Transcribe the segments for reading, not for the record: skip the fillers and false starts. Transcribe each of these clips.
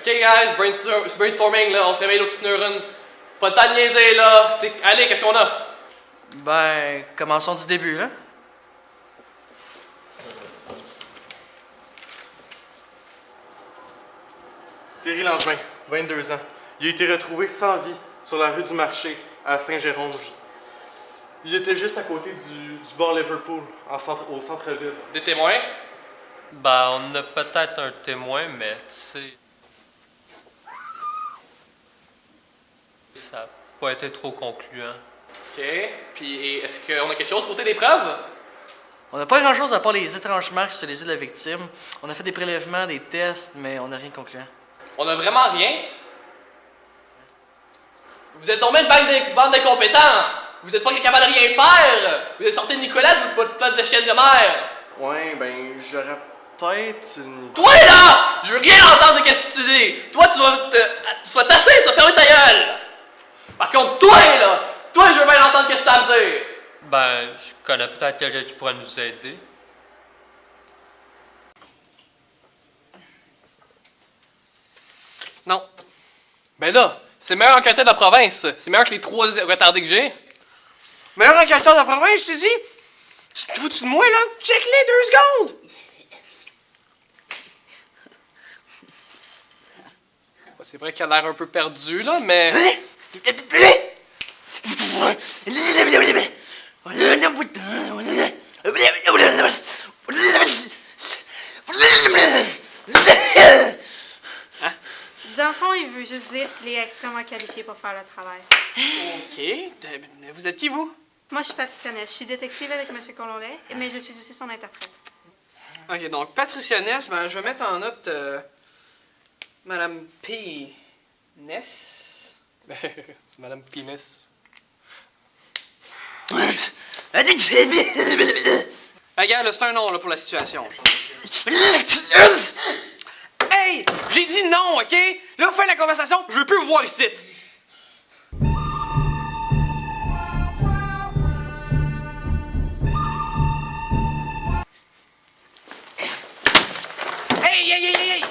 Ok, guys, brainstorming, là, on se réveille nos petites neurones. Pas le temps de niaiser, là. Allez, qu'est-ce qu'on a? Ben, commençons du début, là. Thierry Langevin, 22 ans. Il a été retrouvé sans vie sur la rue du Marché, à Saint-Géronge. Il était juste à côté du bar Liverpool, au centre-ville. Des témoins? Ben, on a peut-être un témoin, mais tu sais. Ça n'a pas été trop concluant. Ok. Puis, est-ce qu'on a quelque chose côté des preuves? On n'a pas grand-chose à part les étranges marques sur les yeux de la victime. On a fait des prélèvements, des tests, mais on n'a rien concluant. On a vraiment rien? Vous êtes tombé une bande d'incompétents! Vous êtes pas capable de rien faire! Vous êtes sorti de Nicolas de votre plate de chienne de mer! Ouais, ben, j'aurais peut-être une... Toi là! Je veux rien entendre de ce que tu dis! Toi, tu vas tasser, tu vas fermer ta gueule! Par contre, toi là! Toi, je veux bien entendre ce que tu as à me dire! Ben, je connais peut-être quelqu'un qui pourrait nous aider. Non. Ben là, c'est le meilleur enquêteur de la province. C'est meilleur que les 3 retardés que j'ai. Meilleur enquêteur de la province, je te dis! Tu te fous-tu de moi, là? Check-les 2 secondes! C'est vrai qu'elle a l'air un peu perdue, là, mais... Dans le fond, il veut juste dire qu'il est extrêmement qualifié pour faire le travail. OK. Vous êtes qui, vous? Moi, je suis Patricia Ness. Je suis détective avec M. Colomlet, mais je suis aussi son interprète. OK, donc Patricia Ness, ben, je vais mettre en note Madame P. Ness. c'est Madame Penis. Regarde, c'est un nom là, pour la situation. Hey! J'ai dit non, OK? Là, fin de la conversation, je veux plus vous voir ici. Hey, hey, hey, hey, hey!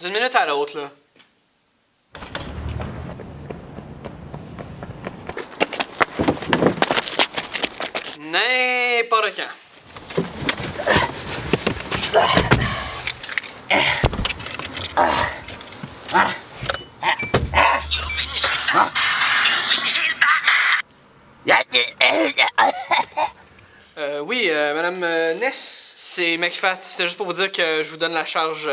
D'une minute à l'autre, là. N'importe quand. Oui, Madame Ness, c'est McFat. C'était juste pour vous dire que je vous donne la charge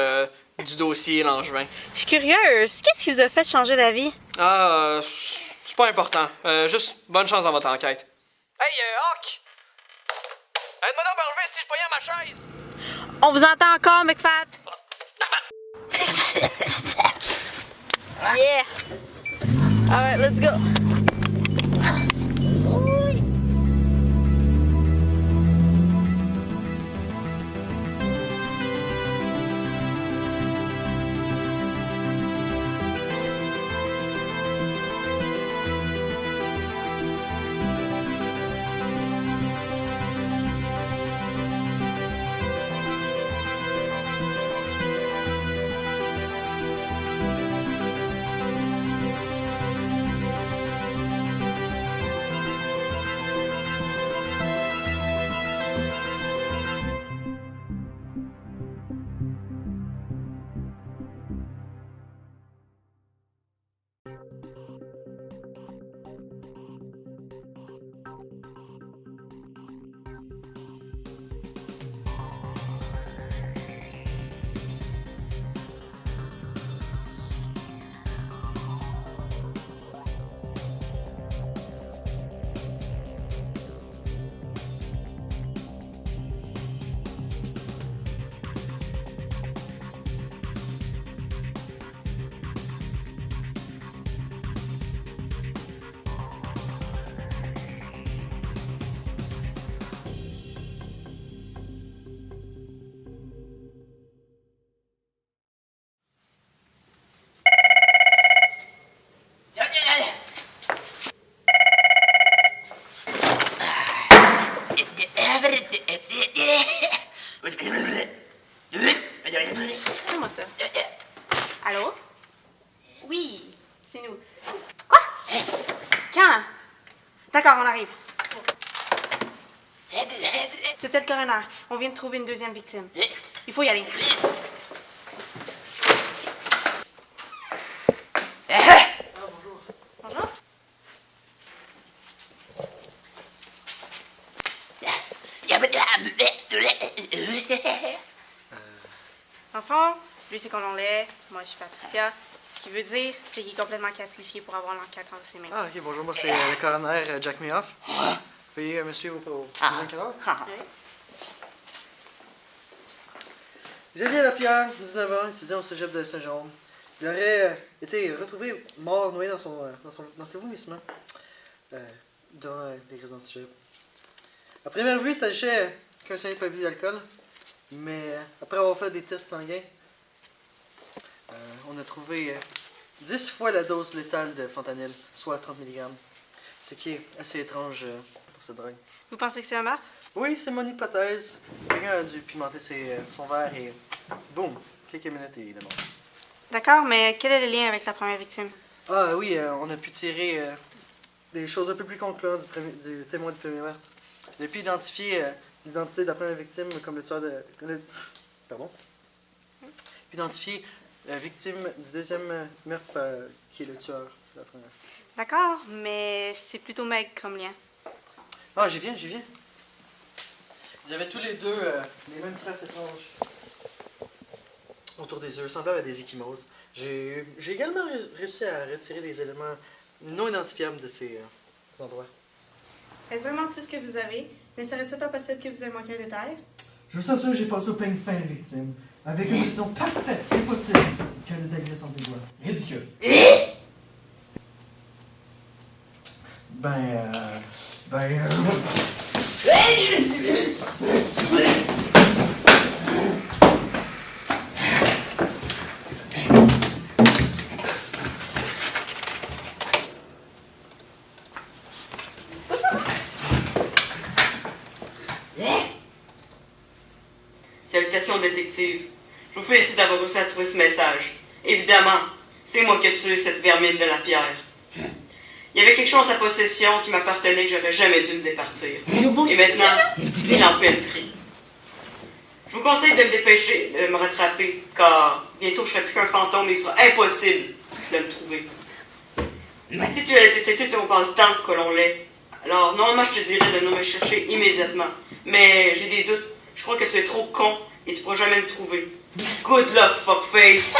du dossier Langevin. Je suis curieuse. Qu'est-ce qui vous a fait changer d'avis? Ah, c'est pas important. Juste bonne chance dans votre enquête. Hey, Hawk! Aide-moi donc à enlever si je pognais à ma chaise! On vous entend encore, McFat? Yeah! Alright, let's go. Fais-moi ça. Allô? Oui, c'est nous. Quoi? Quand? D'accord, on arrive. C'était le coroner. On vient de trouver une deuxième victime. Il faut y aller. Bonjour. Bonjour. Enfant, lui c'est Colon Lait, moi je suis Patricia. Ce qui veut dire, c'est qu'il est complètement qualifié pour avoir l'enquête entre ses mains. Ah, ok, bonjour, moi c'est le coroner Jack Meoff. Veuillez me suivre au deuxième cadavre. Oui. Xavier Lapierre, 19 ans, étudiant au cégep de Saint-Jérôme. Il aurait été retrouvé mort, noyé dans ses vomissements dans les résidences du cégep. À première vue, il s'agissait qu'un simple abus d'alcool, mais après avoir fait des tests sanguins, on a trouvé 10 fois la dose létale de fentanyl, soit 30 mg, ce qui est assez étrange pour cette drogue. Vous pensez que c'est un meurtre? Oui, c'est mon hypothèse. Quelqu'un a dû pimenter son verre et boum, quelques minutes et il est mort. D'accord, mais quel est le lien avec la première victime? Ah oui, on a pu tirer des choses un peu plus concluantes du témoin du premier meurtre. On a pu identifier l'identité de la première victime comme le tueur de... Pardon? Puis identifier la victime du deuxième meurtre qui est le tueur de la première. D'accord, mais c'est plutôt maigre comme lien. Ah, j'y viens. Ils avaient tous les deux les mêmes traces étranges autour des yeux, semblables à des ecchymoses. J'ai également réussi à retirer des éléments non identifiables de ces endroits. Est-ce vraiment tout ce que vous avez? Ne serait-il pas possible que vous ayez manqué un détail? Je vous assure que j'ai passé au peigne fin les victimes, avec une vision parfaite, impossible, que le déglisse entre les doigts. Ridicule. Salutations, détective. Je vous félicite d'avoir réussi à trouver ce message. Évidemment, c'est moi qui ai tué cette vermine de la pierre. Il y avait quelque chose en sa possession qui m'appartenait que j'aurais jamais dû me départir. Et maintenant, il en paie le prix. Je vous conseille de me dépêcher de me rattraper, car bientôt je serai plus qu'un fantôme et il sera impossible de me trouver. Si tu es le détective dans le temps que l'on l'est, alors normalement je te dirais de venir me chercher immédiatement. Mais j'ai des doutes. Je crois que tu es trop con et tu pourras jamais me trouver. Good luck, fuckface!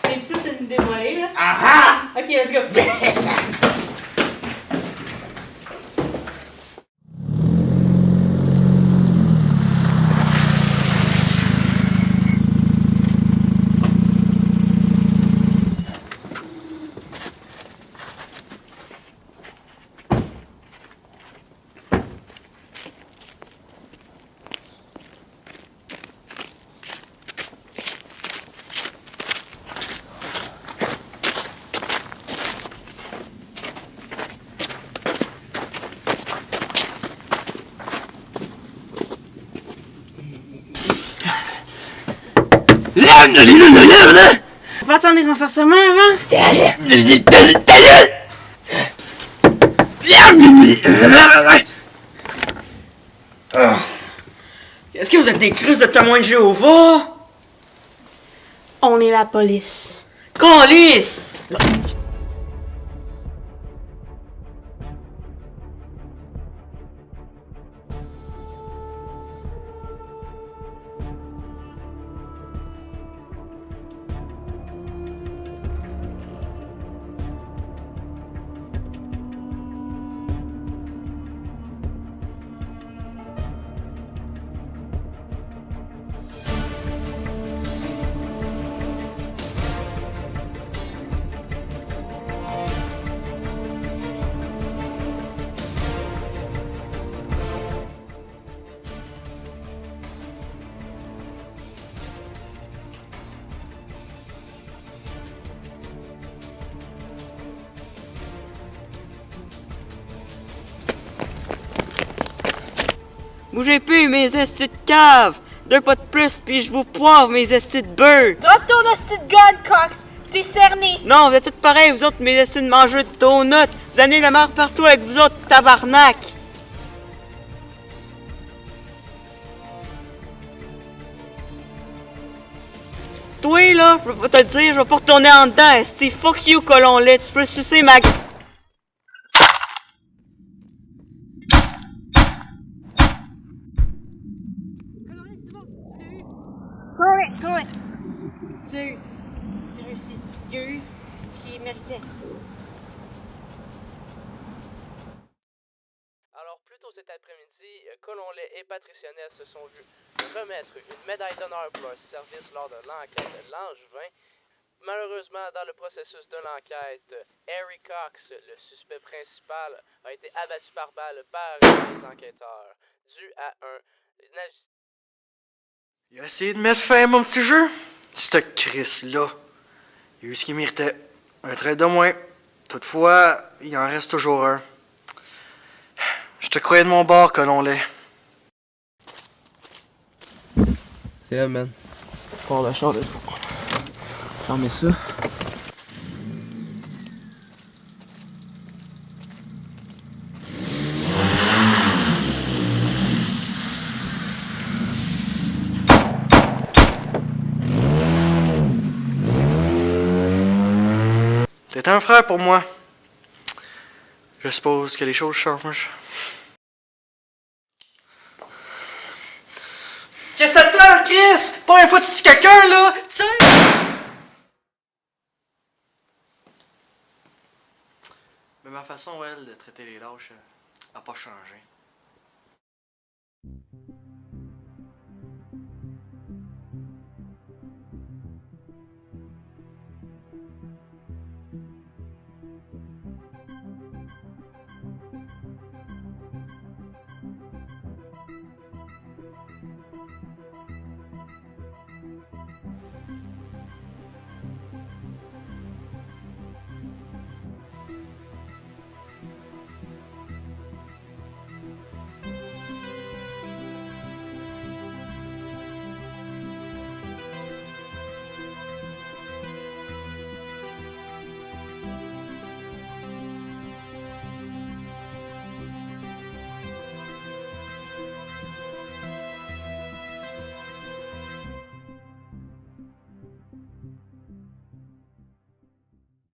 T'es sûr de nous dévoiler, là? Ah ah! Ok, let's go! On va attendre les renforcements avant? Est-ce que vous êtes des crises de témoins de Jéhovah? On est la police. Calice! Bougez plus, mes estis de cave! 2 pas de plus, puis je vous poivre, mes estis de beurre! Drop ton hostie de gun, Cox! T'es cerné! Non, vous êtes tous pareils, vous autres, mes estis de mangeurs de donuts! Vous amenez la marre partout avec vous autres, tabarnak! Toi, là, je vais pas te le dire, je vais pas retourner en dedans, esti, fuck you, colon lait, tu peux sucer ma... Tu as réussi. Il y a eu ce qu'il méritait. Alors, plus tôt cet après-midi, Colonlet et Patricia Ness se sont vus remettre une médaille d'honneur pour leur service lors de l'enquête Langevin. Malheureusement, dans le processus de l'enquête, Harry Cox, le suspect principal, a été abattu par balle par les enquêteurs, dû à un... Il a essayé de mettre fin à mon petit jeu. Cette Chris-là. Il a eu ce qu'il méritait. Un trait de moins. Toutefois, il en reste toujours un. Je te croyais de mon bord, Colonlet. C'est elle, man. Prends la chambre, let's go. Fermez ça. T'es un frère pour moi. Je suppose que les choses changent. Qu'est-ce que t'attends, Chris? Pas une fois tu dis quelqu'un, là! Tiens! Mais ma façon, elle, de traiter les lâches, a pas changé.